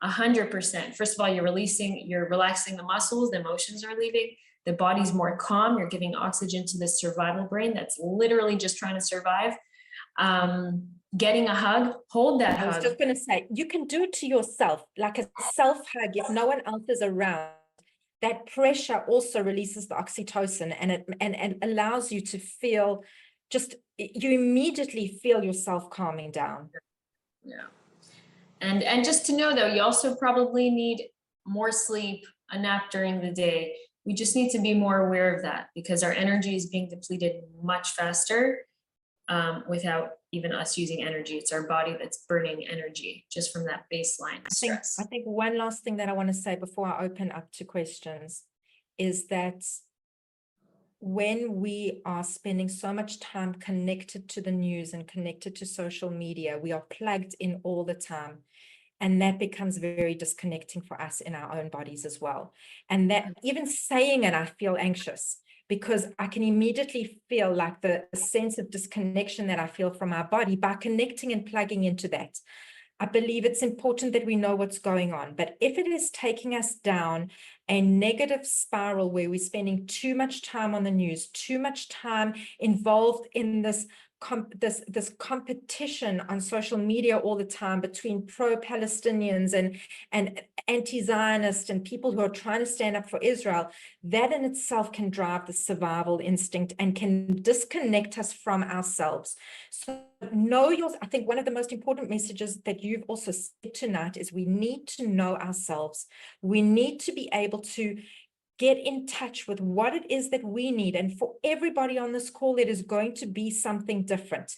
100%. First of all, you're relaxing the muscles, the emotions are leaving, the body's more calm, you're giving oxygen to the survival brain that's literally just trying to survive. Getting a hug, hold that hug. I was just going to say, you can do it to yourself, like a self-hug if no one else is around. That pressure also releases the oxytocin, and it allows you to feel you immediately feel yourself calming down. Yeah. And just to know, though, you also probably need more sleep, a nap during the day. We just need to be more aware of that, because our energy is being depleted much faster without even us using energy. It's our body that's burning energy just from that baseline stress. I think one last thing that I want to say before I open up to questions is that when we are spending so much time connected to the news and connected to social media, we are plugged in all the time. And that becomes very disconnecting for us in our own bodies as well. And that even saying it, I feel anxious, because I can immediately feel like the sense of disconnection that I feel from our body by connecting and plugging into that. I believe it's important that we know what's going on, but if it is taking us down a negative spiral where we're spending too much time on the news, too much time involved in this competition on social media all the time between pro-Palestinians and anti-Zionist and people who are trying to stand up for Israel, that in itself can drive the survival instinct and can disconnect us from ourselves. So I think one of the most important messages that you've also said tonight is we need to know ourselves. We need to be able to get in touch with what it is that we need. And for everybody on this call, it is going to be something different.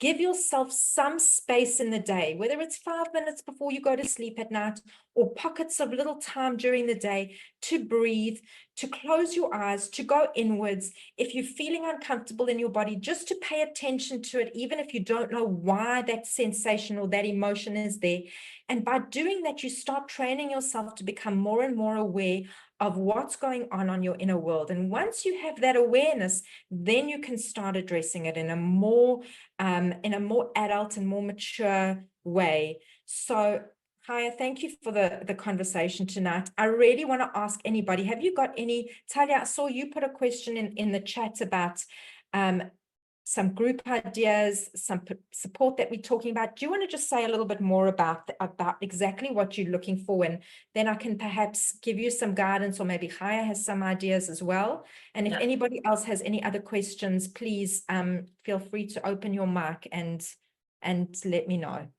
Give yourself some space in the day, whether it's 5 minutes before you go to sleep at night or pockets of little time during the day to breathe, to close your eyes, to go inwards. If you're feeling uncomfortable in your body, just to pay attention to it, even if you don't know why that sensation or that emotion is there. And by doing that, you start training yourself to become more and more aware of what's going on your inner world. And once you have that awareness, then you can start addressing it in a more adult and more mature way. So Chaya, thank you for the conversation tonight. I really want to ask anybody, have you got any, Talia, I saw you put a question in the chat about some group ideas, some support that we're talking about. Do you want to just say a little bit more about exactly what you're looking for? And then I can perhaps give you some guidance, or maybe Chaya has some ideas as well. And if anybody else has any other questions, please feel free to open your mic and let me know.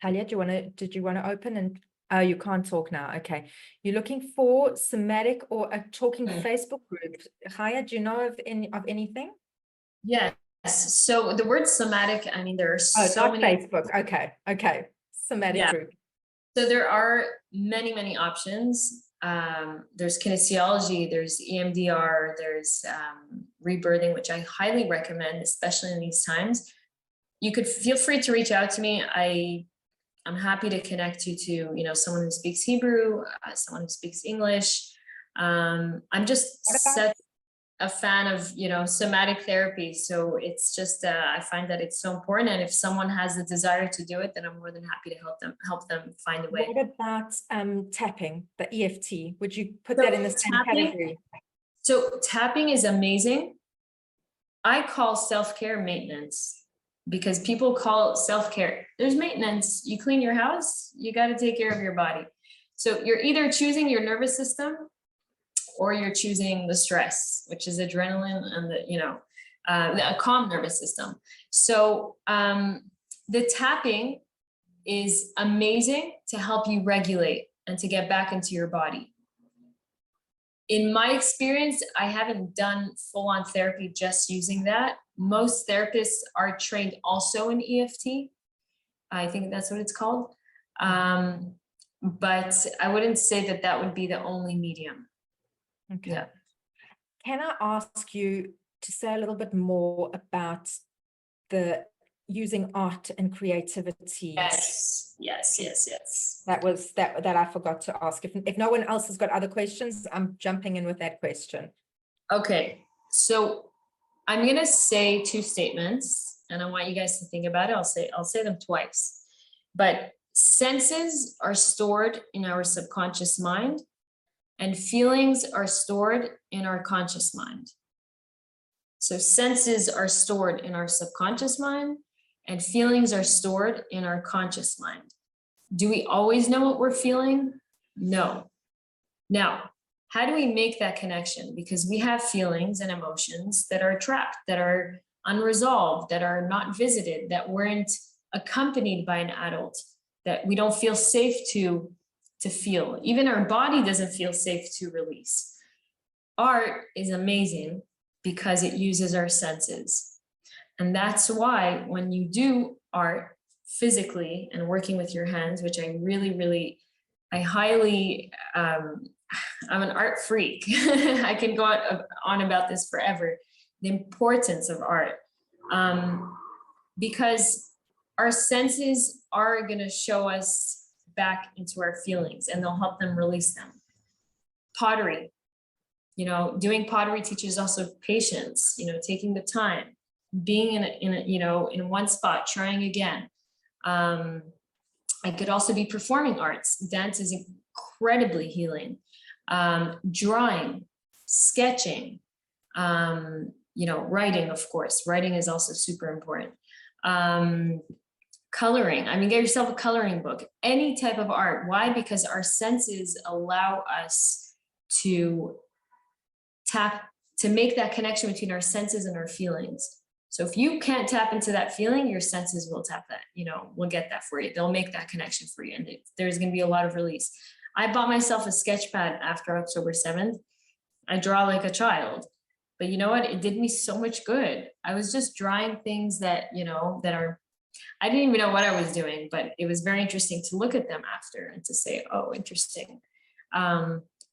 Talia, did you want to open? And oh, you can't talk now. Okay. You're looking for somatic or a talking Facebook group. Chaya, do you know of anything? Yes. So the word somatic, I mean, there are so many. Facebook. Okay. Somatic group. So there are many options. There's kinesiology, there's EMDR, there's rebirthing, which I highly recommend, especially in these times. you could feel free to reach out to me. I'm happy to connect you to, you know, someone who speaks Hebrew, someone who speaks English. I'm just What about, a fan of, you know, somatic therapy. So it's just, I find that it's so important. And if someone has the desire to do it, then I'm more than happy to help them find a way. what about tapping, the EFT? Would you put So that in the same tapping, category? so tapping is amazing. I call self-care maintenance, because people call self-care, there's maintenance. You clean your house, you got to take care of your body. So you're either choosing your nervous system or you're choosing the stress, which is adrenaline and the, you know, a calm nervous system. So the tapping is amazing to help you regulate and to get back into your body. In my experience, I haven't done full-on therapy just using that. Most therapists are trained also in EFT. I think that's what it's called. But I wouldn't say that that would be the only medium. Okay. Yeah. Can I ask you to say a little bit more about the using art and creativity? Yes. That was that I forgot to ask. If no one else has got other questions, I'm jumping in with that question. Okay. So I'm gonna say two statements, and I want you guys to think about it. I'll say them twice. But senses are stored in our subconscious mind, and feelings are stored in our conscious mind. So senses are stored in our subconscious mind, and feelings are stored in our conscious mind. Do we always know what we're feeling? No. Now, how do we make that connection? Because we have feelings and emotions that are trapped, that are unresolved, that are not visited, that weren't accompanied by an adult, that we don't feel safe to feel. Even our body doesn't feel safe to release. Art is amazing because it uses our senses. And that's why when you do art physically and working with your hands, which I really, I highly, I'm an art freak. I can go on about this forever. The importance of art. Because our senses are going to show us back into our feelings, and they'll help them release them. Pottery, you know, doing pottery teaches also patience, you know, taking the time, being in one spot, trying again. I could also be performing arts. Dance is incredibly healing. Drawing, sketching, you know, writing, of course. Writing is also super important. Coloring, I mean, get yourself a coloring book, any type of art. Why? Because our senses allow us to make that connection between our senses and our feelings. So if you can't tap into that feeling, your senses will tap that, you know, will get that for you. They'll make that connection for you. And there's going to be a lot of release. I bought myself a sketch pad after October 7th. I draw like a child, but you know what? It did me so much good. I was just drawing things that, you know, I didn't even know what I was doing, but it was very interesting to look at them after and to say, oh, interesting.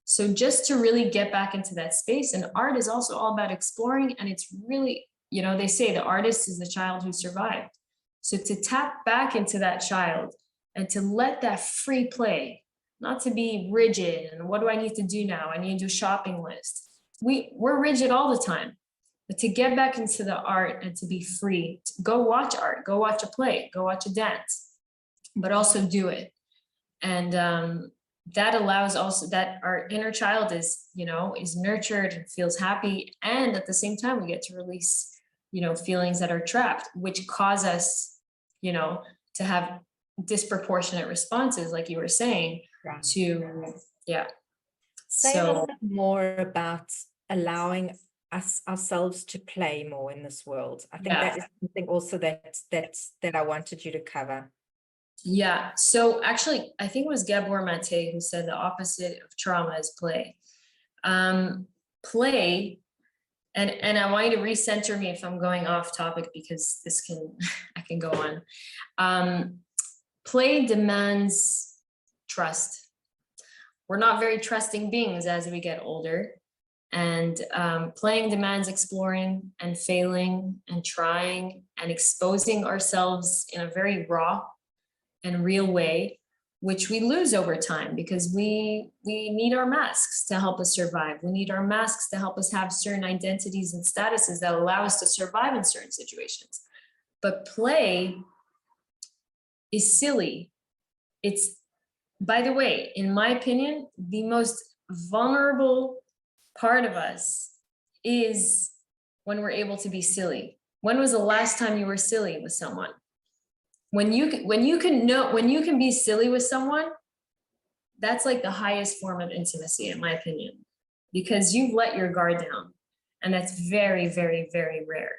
So just to really get back into that space, and art is also all about exploring. And it's really, you know, they say the artist is the child who survived. So to tap back into that child and to let that free play, not to be rigid. And what do I need to do now? I need to do a shopping list. We're rigid all the time. But to get back into the art and to be free, to go watch art, go watch a play, go watch a dance, but also do it. And that allows also that our inner child is, you know, is nurtured and feels happy. And at the same time, we get to release, you know, feelings that are trapped, which cause us, you know, to have disproportionate responses, like you were saying, Right. Say a little bit more about allowing ourselves to play more in this world. I think that is something also that I wanted you to cover. Yeah. So actually, I think it was Gabor Mate who said the opposite of trauma is play. Play, and I want you to recenter me if I'm going off topic, because I can go on. Play demands trust. We're not very trusting beings as we get older. And playing demands exploring and failing and trying and exposing ourselves in a very raw and real way, which we lose over time because we need our masks to help us survive. We need our masks to help us have certain identities and statuses that allow us to survive in certain situations. But play is silly. It's, by the way, in my opinion, the most vulnerable part of us is when we're able to be silly. When was the last time you were silly with someone? When you can be silly with someone, that's like the highest form of intimacy, in my opinion, because you've let your guard down, and that's very, very, very rare.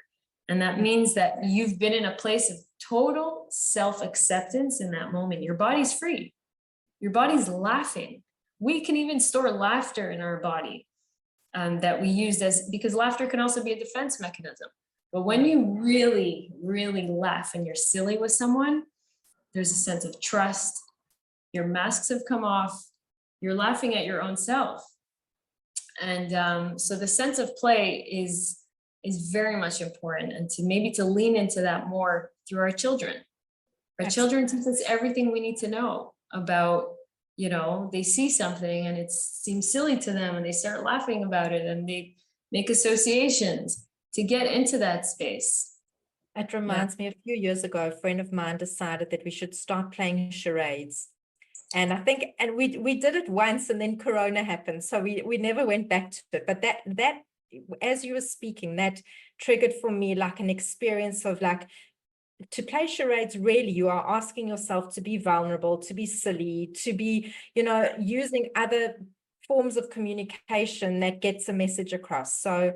And that means that you've been in a place of total self-acceptance in that moment. Your body's free. Your body's laughing. We can even store laughter in our body that we use because laughter can also be a defense mechanism. But when you really, really laugh and you're silly with someone, there's a sense of trust. Your masks have come off. You're laughing at your own self. And so the sense of play is very much important, and to lean into that more through our children. Our children teach us everything we need to know about, they see something and it seems silly to them and they start laughing about it and they make associations to get into that space. It reminds me, a few years ago, a friend of mine decided that we should start playing charades. And I think, and we did it once and then Corona happened. So we never went back to it. But that, as you were speaking, that triggered for me like an experience of like, to play charades, really, you are asking yourself to be vulnerable, to be silly, to be, using other forms of communication that gets a message across. So,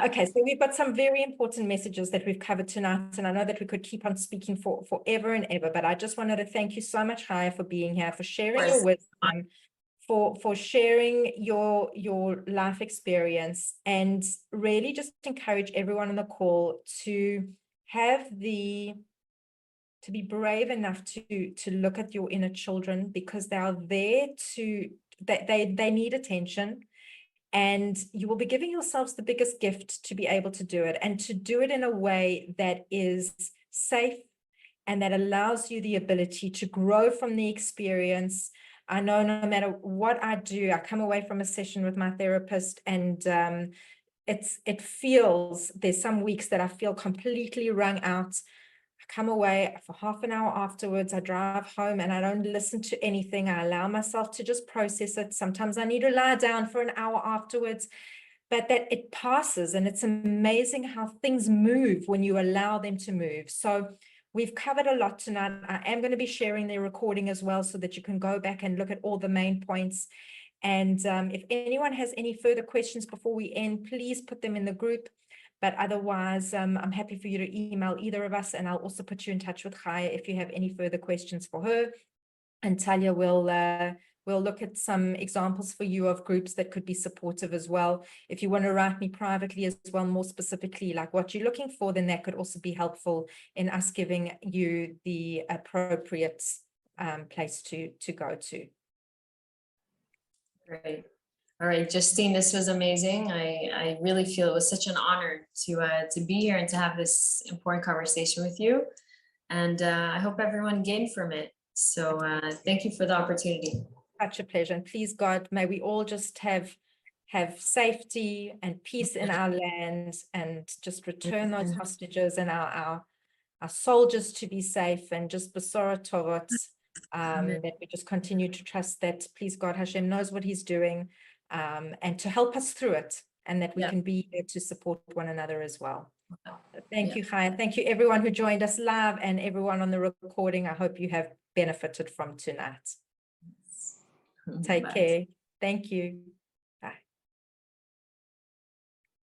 okay, so we've got some very important messages that we've covered tonight, and I know that we could keep on speaking for forever and ever, but I just wanted to thank you so much, Chaya, for being here, for sharing your wisdom, for sharing your life experience, and really just encourage everyone on the call to be brave enough to look at your inner children, because they are there they need attention, and you will be giving yourselves the biggest gift to be able to do it, and to do it in a way that is safe and that allows you the ability to grow from the experience. I know no matter what I do, I come away from a session with my therapist and there's some weeks that I feel completely wrung out. I come away for half an hour afterwards, I drive home and I don't listen to anything. I allow myself to just process it. Sometimes I need to lie down for an hour afterwards, but that it passes, and it's amazing how things move when you allow them to move. So we've covered a lot tonight. I am going to be sharing the recording as well so that you can go back and look at all the main points. And if anyone has any further questions before we end, please put them in the group. But otherwise, I'm happy for you to email either of us, and I'll also put you in touch with Chaya if you have any further questions for her. And Talia we'll look at some examples for you of groups that could be supportive as well. If you want to write me privately as well, more specifically, like what you're looking for, then that could also be helpful in us giving you the appropriate place to go to. Great. All right, Justine, this was amazing. I really feel it was such an honor to be here and to have this important conversation with you. And I hope everyone gained from it. So thank you for the opportunity. Such a pleasure. And please, God, may we all just have safety and peace in our lands, and just return those hostages and our soldiers to be safe, and just Basara Tovot, that we just continue to trust that, please, God, Hashem knows what he's doing, and to help us through it, and that we can be there to support one another as well. Thank you, Chaya. Thank you, everyone who joined us live and everyone on the recording. I hope you have benefited from tonight. Take care. Thank you.